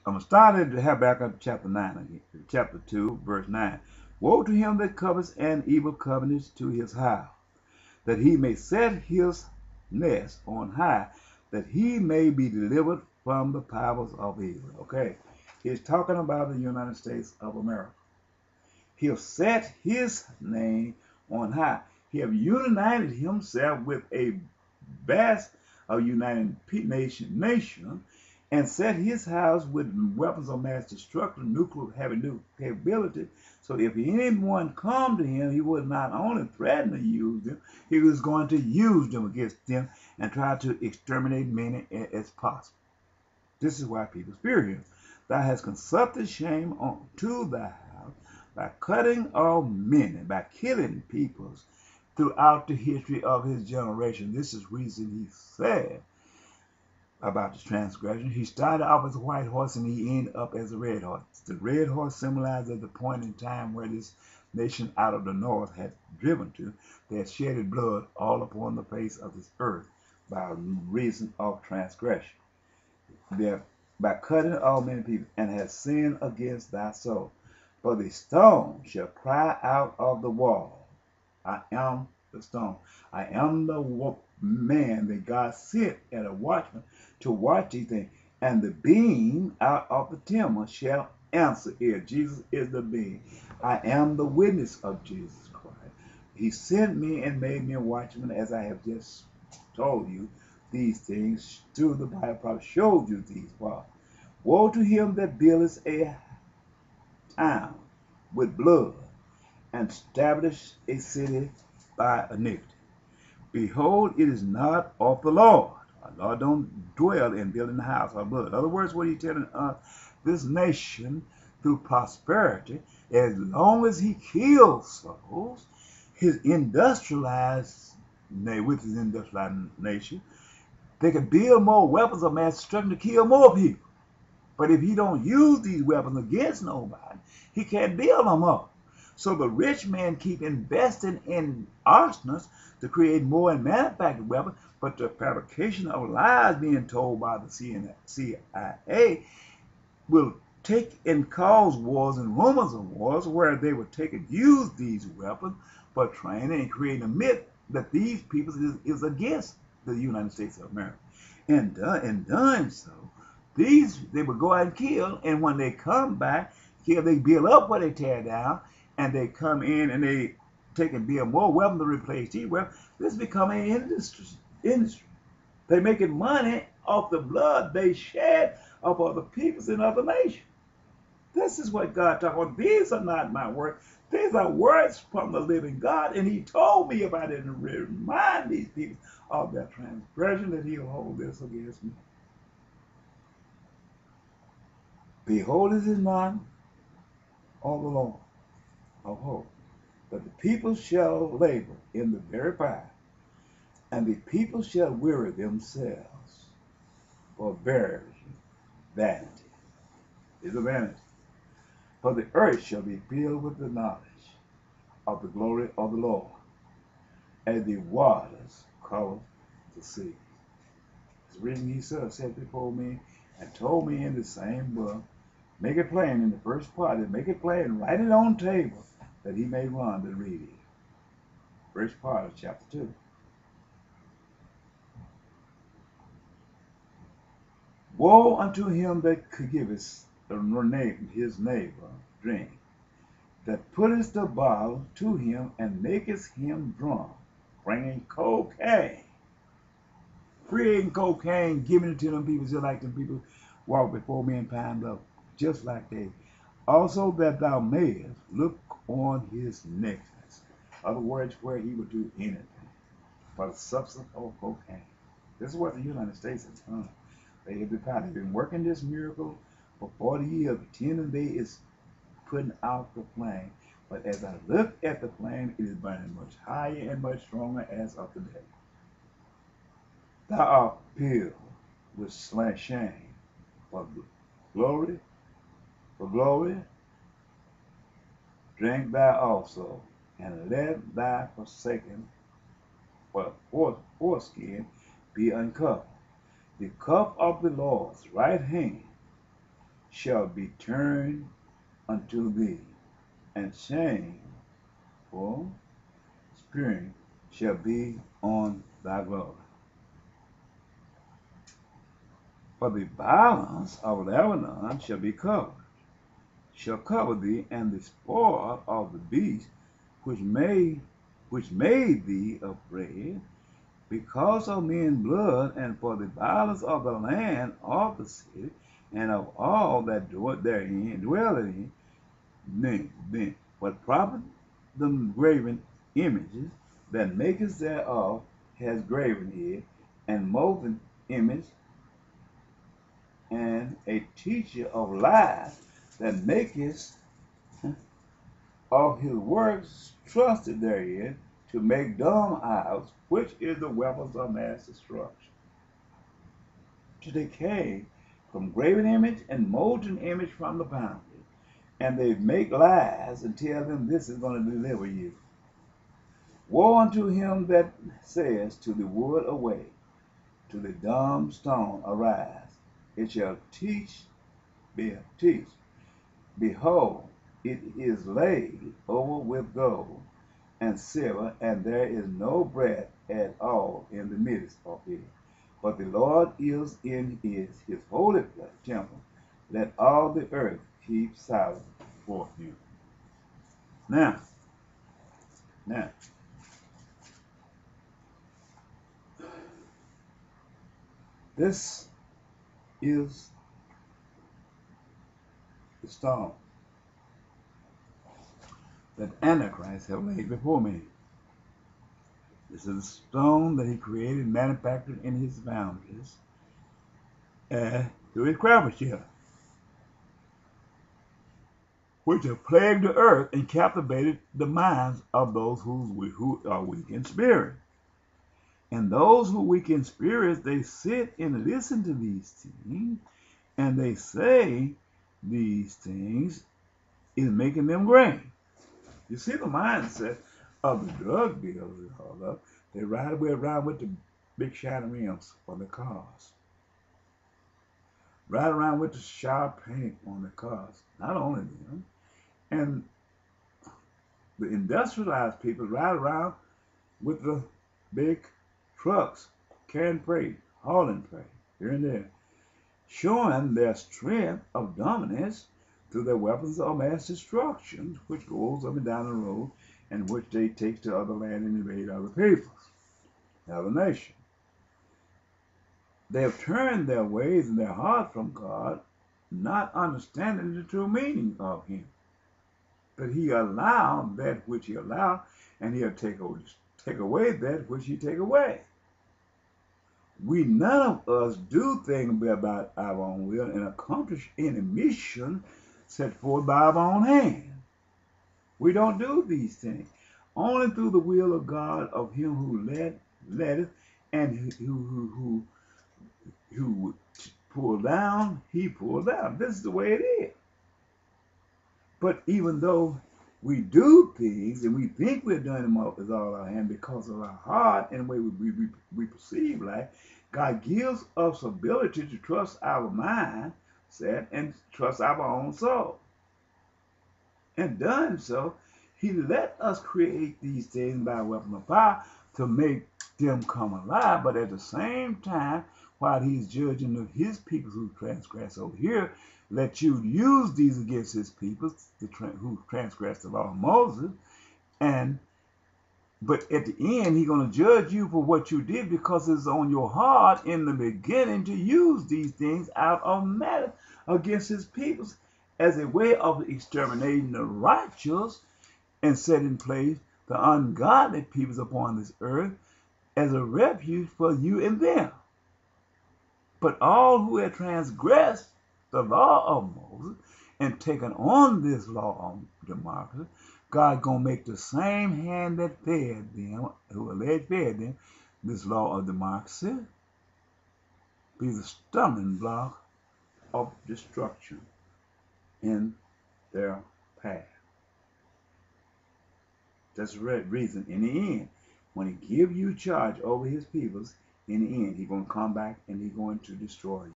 I'm start at Habakkuk chapter 9 again, chapter 2, verse 9. Woe to him that covers an evil covenant to his house, that he may set his nest on high, that he may be delivered from the powers of evil. Okay, he's talking about the United States of America. He'll set his name on high. He have united himself with a vast of United nation and set his house with weapons of mass destruction, nuclear having nuclear capability. So if anyone come to him, he would not only threaten to use them, he was going to use them against them and try to exterminate many as possible. This is why people fear him. Thou hast consulted shame on to thy house by cutting off many, by killing peoples throughout the history of his generation. This is reason he said about the transgression. He started off as a white horse and he ended up as a red horse. The red horse symbolizes the point in time where this nation out of the north had driven to. They had shedded blood all upon the face of this earth by reason of transgression. There, by cutting off many people, and has sinned against thy soul. For the stone shall cry out of the wall, I am the stone. I am the man that God sent as a watchman to watch these things. And the beam out of the timber shall answer it. Jesus is the beam. I am the witness of Jesus Christ. He sent me and made me a watchman, as I have just told you these things through the Bible. Probably showed you these parts. Woe to him that buildeth a town with blood and establish a city by iniquity. Behold, it is not of the Lord. Our Lord don't dwell in building a house of blood. In other words, what he's telling us, this nation, through prosperity, as long as he kills souls, his industrialized, with his industrialized nation, they can build more weapons of mass destruction to kill more people. But if he don't use these weapons against nobody, he can't build them up. So the rich man keep investing in arsenals to create more and manufacture weapons, but the fabrication of lies being told by the CIA will take and cause wars and rumors of wars where they will take and use these weapons for training and creating a myth that these people is against the United States of America. And done so, they would go out and kill, and when they come back, kill, they build up what they tear down, and they come in and they take and build more weapons to replace these weapons. This become an industry. They making money off the blood they shed of other peoples in other nations. This is what God talking about. These are not my words. These are words from the living God, and he told me about it and remind these people of their transgression, that he'll hold this against me. Behold, it is not of the Lord of hosts, but the people shall labor in the very fire, and the people shall weary themselves for very vanity. Is a vanity. For the earth shall be filled with the knowledge of the glory of the Lord, as the waters cover the sea. It's reason he said before me and told me in the same book, make it plain in the first part, and make it plain and write it on the table, that he may run to read it. First part of chapter 2. Woe unto him that giveth his neighbor drink, that putteth the bottle to him and maketh him drunk, bringing cocaine, creating cocaine, giving it to them people, just like them people walk before me and pound up, just like they. Also that thou mayest look on his necklace. Other words, where he would do anything for the substance of cocaine. This is what the United States has done. They've been working this miracle for 40 years. The 10 day is putting out the flame. But as I look at the flame, it is burning much higher and much stronger as of today. Thou art filled with shame for glory, drink thou also, and let thy forsaken foreskin be uncovered. The cup of the Lord's right hand shall be turned unto thee, and shameful spirit shall be on thy glory. For the violence of Lebanon shall cover thee, and the spoil of the beast which made thee afraid, because of men's blood, and for the violence of the land of the city, and of all that dwell therein. Then what profit the graven images that makers thereof has graven it, and molten image, and a teacher of lies that maketh of his works trusted therein, to make dumb idols, which is the weapons of mass destruction, to decay from graven image and molten image from the foundry. And they make lies and tell them this is going to deliver you. Woe unto him that says to the wood, away, to the dumb stone, arise. It shall teach. Behold, it is laid over with gold and silver, and there is no breath at all in the midst of it. But the Lord is in his holy temple. Let all the earth keep silent for him. Now, this is the stone that Antichrist have laid before me. This is the stone that he created, manufactured in his foundries through his craftsmanship, which have plagued the earth and captivated the minds of those who are weak in spirit. And those who are weak in spirit, they sit and listen to these things, and they say these things is making them great. You see the mindset of the drug dealers and all that. They ride around with the big shiny rims on the cars. Ride around with the sharp paint on the cars. Not only them. And the industrialized people ride around with the big trucks, carrying freight, hauling freight, here and there, showing their strength of dominance through their weapons of mass destruction, which goes up and down the road, and which they take to other land and invade other peoples, other nations. They have turned their ways and their heart from God, not understanding the true meaning of him. But he allowed that which he allowed, and he'll take away that which he take away. We, none of us, do things about our own will and accomplish any mission set forth by our own hand. We don't do these things. Only through the will of God, of him who letteth, and who pulled down, he pulled down. This is the way it is. But even though we do things and we think we're doing them with all our hand because of our heart and the way we perceive life, God gives us ability to trust our mind set and trust our own soul. And done so, he let us create these things by weapon of power to make them come alive. But at the same time, while he's judging his people who transgress over here, let you use these against his people who transgressed the law of Moses. But at the end, he's going to judge you for what you did, because it's on your heart in the beginning to use these things out of malice against his people as a way of exterminating the righteous and set in place the ungodly peoples upon this earth as a refuge for you and them. But all who have transgressed the law of Moses and taken on this law of democracy, God gonna make the same hand that fed them, who alleged fed them, this law of democracy, be the stumbling block of destruction in their path. That's the reason, in the end, when he give you charge over his peoples, in the end, he's going to come back and he's going to destroy you.